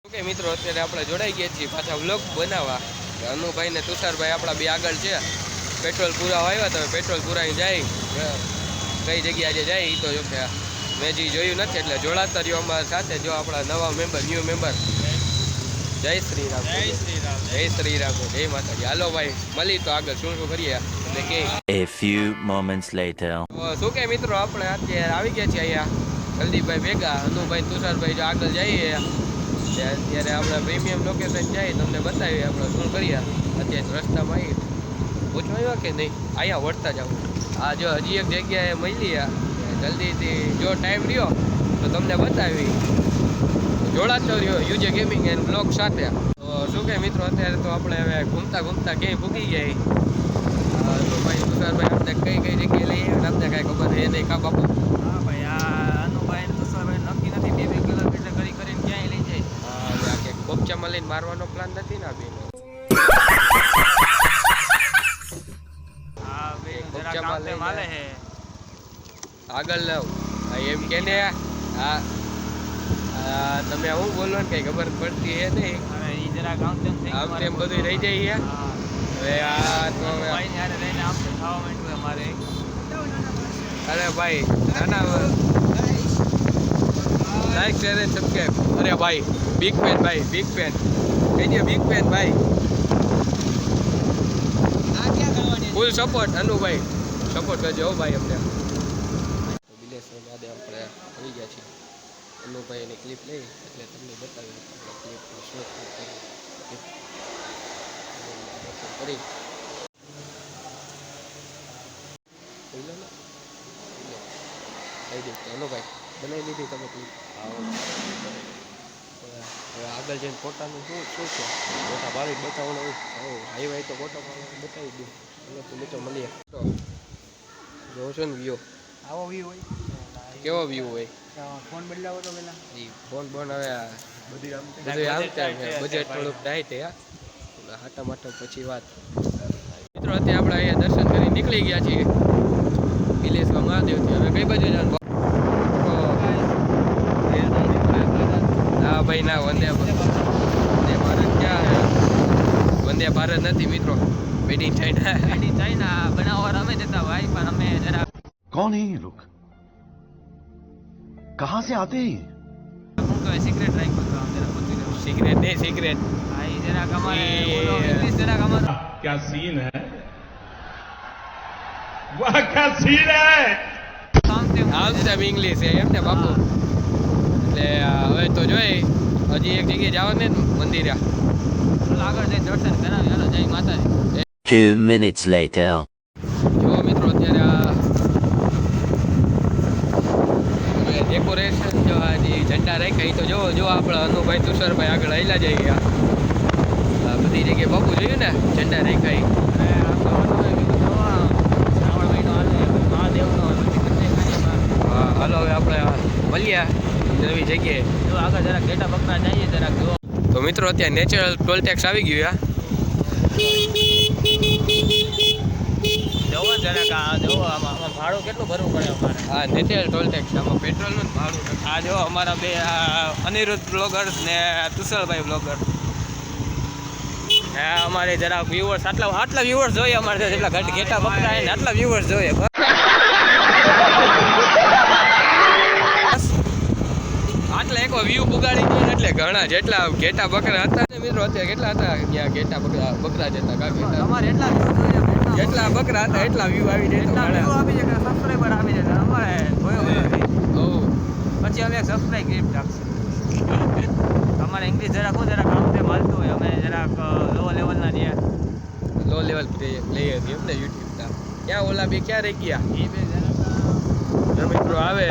Okay મિત્રો, અત્યારે આપણે જોડાઈ ગયા છીએ પાછા વ્લોગ બનાવવા. અનુભાઈ ને તુષારભાઈ આપણા બે આગળ છે. પેટ્રોલ પુરાવા આવ્યા તો પેટ્રોલ પુરાવી જાય કઈ જગ્યાએ આજે જાય એ તો જો કે મેં જે જોયું નથી એટલે જોડાતા રહ્યો અમારા સાથે. જો આપણા નવા મેમ્બર, ન્યૂ મેમ્બર. જય શ્રી રામ, જય શ્રી રામ, જય શ્રી રામ, જય માતાજી. હાલો ભાઈ, મળી તો આગળ શું શું કરીએ એટલે કે A few moments later. શું કે મિત્રો, આપણે અત્યારે આવી ગયા છીએ અહીંયા જલ્દીભાઈ ભેગા. અનુભાઈ તુષારભાઈ જો આગળ જઈએ અત્યારે આપણે પ્રીમિયમ લોકેશન જાય તમને બતાવીએ આપણે શું કરીએ. અત્યારે રસ્તામાં આવી પૂછવા આવ્યા કે નહીં, અહીંયા વળતા જાવ. આ જો હજી એક જગ્યાએ મળી જલ્દીથી જો ટાઈમ રહ્યો તો તમને બતાવી. જોડાતો રહ્યો યુજે ગેમિંગ એન્ડ બ્લોગ સાથે. તો શું કે મિત્રો, અત્યારે તો આપણે હવે ઘૂમતા ઘૂમતા ક્યાંય ભૂગી જાય. અનુભાઈ તુષારભાઈ આપણે કઈ કઈ જગ્યાએ લઈએ આપણે કાંઈ ખબર છે નહીં. કા બાપુ? હા ભાઈ, આ અનુભાઈ તુષારભાઈ નક્કી નથી 2 કિલોમીટર કરીને ક્યાંય લઈ જાય. હા, કે કોપચામાં લઈને મારવાનો પ્લાન નથી ને બેન? હા ભાઈ, જરા કોપચામાં કામ માલે છે. આગળ લાવ એમ કે ને. હા, તમે હું બોલો ને કઈ ખબર પડતી હે નહીં. હવે ઈ જરા કામ તેમ થઈ આમ તેમ બધું રહી જાય. હવે આ તો ભાઈ ને હારે રહીને આમ તેમ ખાવા માંડ્યું અમારે. અરે ભાઈ, નાના લાઈક શેર એન્ડ સબસ્ક્રાઇબ. અરે ભાઈ, બિગ ફેન ભાઈ, બિગ ફેન. કહીએ બિગ ફેન ભાઈ. ફૂલ સપોર્ટ અનુભાઈ, સપોર્ટ કરજો ભાઈ અમને. બિલેશ્વર બાદ આપણે આવી ગયા છીએ. અનુભાઈ એની ક્લિપ લઈ એટલે તમને બતાવી ક્લિપનું શું કરી. અનુભાઈ બનાવી લીધી તમે ક્લિપ? હવે આગળ જઈને ફોટાનું શું શું છે? ફોટા પાડી બતાવવાનું. હાઈવાઈ તો ફોટા પાડવાનું બતાવી દઉં. એટલે તો મિત્રો મળીએ. તો જોવો છો ને વ્યૂ, આવો વ્યૂ હોય, કેવો વ્યૂ હોય. ફોન બદલાવો તો પેલા ફોન બોન હવે બધું આવતા બજેટ થોડુંક ટાઈટ હે. હાટા માટા પછી વાત. મિત્રો અત્યારે આપણે અહીંયા દર્શન કરી નીકળી ગયા છીએ બિલેશ્વર મહાદેવથી. હવે કઈ બાજુ જવાનું? ના ભાઈ ના, વંદે ભારત ક્યાં? વંદે ભારત નથી મિત્રો, made in China. Made in China બનાવવા અમે જતા ભાઈ, પણ અમે જરા कौन है ये लोग? कहाँ से आते हैं? હું તો સિક્રેટ રાખ્યું તો આમ જરા પૂછી લઉં. સિગરેટ નહીં, સિગરેટ. હા, ઈ જરા અમારે બોલો ઇંગ્લિશ જરા અમારો क्या सीन है, वाह क्या सीन है. કામ તેમ આમ સાહેબ ઇંગ્લિશ છે એમ ને બાપુ? એટલે હવે તો જોઈ હજી એક જગ્યાએ જવાનું ને મંદિરે. આગળ જઈને દર્શન કરાવી. હાલો, જય માતાજી. 2 minutes later. જો મિત્રો અત્યારે આ ડેકોરેશન જો આ જે ઝંડા રાખ્યા એ તો જો આપણા અનુભાઈ તુષારભાઈ આગળ આવેલા જઈ ગયા. આ બધી જગ્યાએ બાપુ જોયું ને ઝંડા રાખ્યા. અરે આ તો શ્રાવણ મહિનો હાલે, મહાદેવનો હા, હાલો હવે આપણે મળ્યા નવી જગ્યાએ. જો આગળ જરાક ઘેટા બકરા જઈએ જરાક જો. તો મિત્રો અત્યારે નેચરલ ટોલ ટેક્સ આવી ગયું. જોવો જરાક આ જોવો, આમાં ભાડું કેટલું ભરવું પડે અમારે. હા, નેચરલ ટોલ ટેક્સ. આમાં પેટ્રોલનું જ ભાડું છે. આ જો અમારા બે અનિરુદ્ધ બ્લોગર્સ ને તુષારભાઈ બ્લોગર. હા, અમારે જરાક વ્યુઅર્સ આટલા વ્યુઅર્સ જોઈએ અમારે. જેટલા ઘેટા બકરા ને આટલા વ્યુઅર્સ જોઈએ. આટલા એક વ્યૂ પુગાડી ગયો એટલે ઘણા જેટલા ઘેટા બકરા હતા ને મિત્રો અત્યારે કેટલા હતા ત્યાં ઘેટા બકરા જતા કાંઈ અમારે એટલા વ્યૂ જોઈએ, જેટલા બકરા હતા એટલા વ્યૂ આવી જાય. એટલા વ્યૂ આપી જાય, સબસ્ક્રાઈબર આપી જાય. અમારે જોયો પછી અમે એક સબસ્ક્રાઈબ ગિફ્ટ આપશું. અમારે ઇંગ્લિશ જરાક આમ તે મળતું હોય. અમે જરાક લો લેવલના છીએ. લો લેવલ લઈએ છીએ એમને યુટ્યુબના. ક્યાં ઓલા બે ક્યાં રહી ગયા? એ બે જરાક જો મિત્રો આવે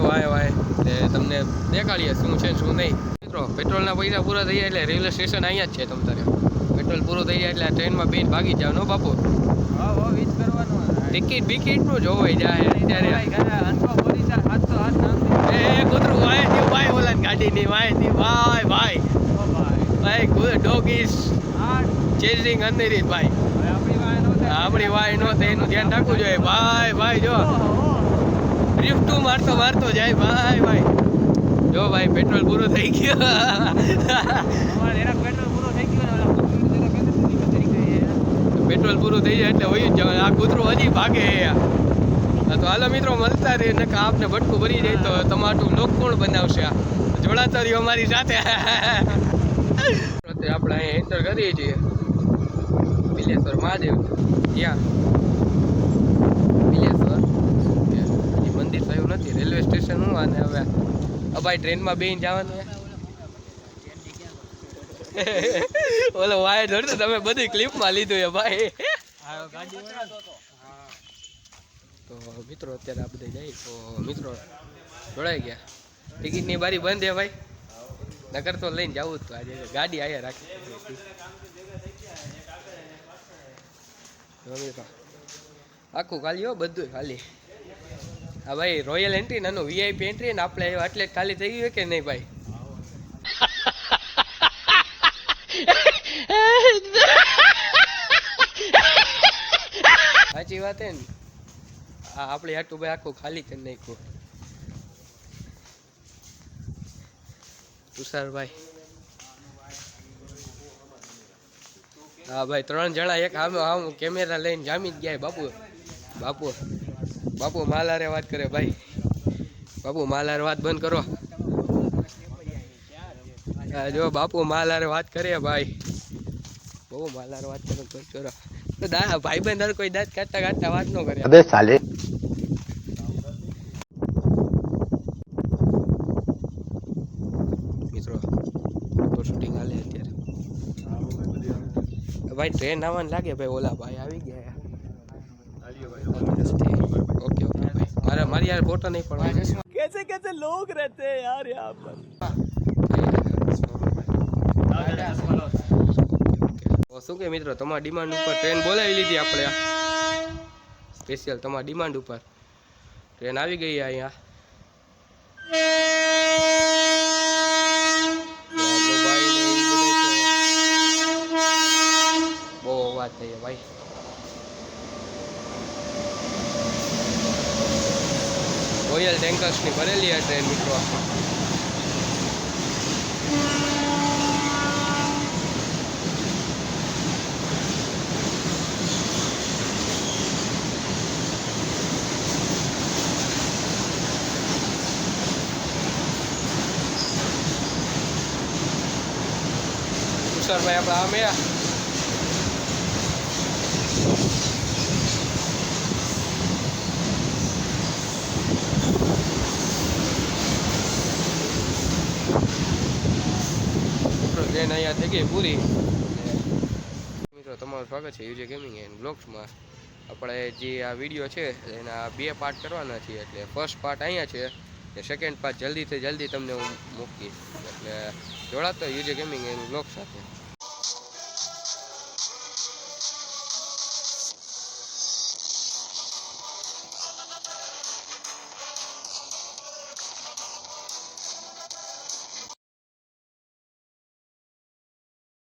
વાય એટલે તમને દેખાડીએ શું છે શું નહીં. મિત્રો પેટ્રોલના પૈસા પૂરા થઈ જાય એટલે રેલવે સ્ટેશન અહીંયા જ છે. તમારે પેટ્રોલ પૂરું થઈ જાય એટલે ટ્રેનમાં બેન ભાગી જાવ નો બાપુ. હા, વીજ કરવાનું. ટિકિટનું જોવાઈ જાય અત્યારે. અંતો બોલી 708 એ કૂતરું વાય ની ભાઈ ઓલા ગાડીની વાય ની ભાઈ ડોગ ઇઝ ચેઝિંગ અંધેરી ભાઈ. આપણી વાય નો થાય એનું ધ્યાન રાખવું જોઈએ ભાઈ. જો ડ્રિફ્ટ મારતો જાય ભાઈ. જો ભાઈ પેટ્રોલ પૂરું થઈ ગયું. અમારે જરાક પેટ્રોલ પૂરો થઈ ગયો ને ઓલા જરાક એનર્જી કરી ગઈ. પેટ્રોલ પૂરું થઈ જાય એટલે હોય જ જવાનું. આ કૂતરું હજી ભાગે. હા તો હાલો મિત્રો મળતા રહે ને આપને ભટકું ભરી જાય તો તમારું લોક કોણ બનાવશે? જોડાતો રહ્યો અમારી સાથે. આપણે અહીંયા એન્ટર કરીએ છીએ બિલેશ્વર મહાદેવ. ત્યાં બિલેશ્વર એ મંદિર થયું નથી, રેલવે સ્ટેશન હું. અને હવે ભાઈ ટ્રેનમાં બેન જવાનું. ઓલો વાય ધરતો તમે બધી ક્લિપમાં લીધું છે ભાઈ. તો મિત્રો અત્યારે આ બધા જાય તો મિત્રો જોડાઈ ગયા. ટિકિટની બારી બંધ છે ભાઈ, નગર તો લઈને જવું જ તો આજે ગાડી અહીંયા રાખી. આખું ખાલી હો બધું ખાલી. હા ભાઈ રોયલ એન્ટ્રી નાનું વીઆઈપી એન્ટ્રી ને આપણે એટલે ખાલી થઈ ગયું કે નહીં ભાઈ? સાચી વાત હે ને. આ આપણે આટલું ભાઈ આખું ખાલી કરી નાખ્યું. તુષારભાઈ હા ભાઈ 3 જણા એક આમ કેમેરા લઈને જામી જ ગયા. બાપુ બાપુ બાપુ માલારે વાત કરે ભાઈ. બાપુ માલારે વાત બંધ કરો. જો બાપુ માલારે વાત કરે ભાઈ. બહુ માલારે વાત કરો તો ચોરો ભાઈ બંધ કોઈ દાંત કાઢતા કાઢતા વાત ન કરે. अबे साले મિત્રો તો શૂટિંગ હાલે અત્યારે. ભાઈ ટ્રેન આવવાનું લાગે ભાઈ. ઓલા ભાઈ આવી ગયા. ઓકે ઓકે ભાઈ મારી યાર ફોટો નહીં પડવા. कैसे कैसे लोग रहते हैं यार यहाँ पर. શું કે મિત્રો તમારા ડિમાન્ડ ઉપર ટ્રેન બોલાવી લીધી આપણે. સ્પેશિયલ તમારા ડિમાન્ડ ઉપર ટ્રેન આવી ગઈ અહીંયા. બહુ અવાજ થઈ ભાઈ. રોયલ ટેન્કર્સની ભરેલી આ ટ્રેન મિત્રો. ભાઈ આપણે આમ ટ્રેન અહીંયા થઈ ગઈ પૂરી. મિત્રો તમારું સ્વાગત છે યુજે ગેમિંગ એન્ડ બ્લોગ્સમાં. આપણે જે આ વિડીયો છે એના 2 પાર્ટ કરવાના છીએ. એટલે ફર્સ્ટ પાર્ટ અહીંયા છે ને સેકન્ડ પાર્ટ જલ્દીથી જલ્દી તમને હું મૂકીશ. એટલે જોડાતો યુજે ગેમિંગ એન્ડ બ્લોગ સાથે.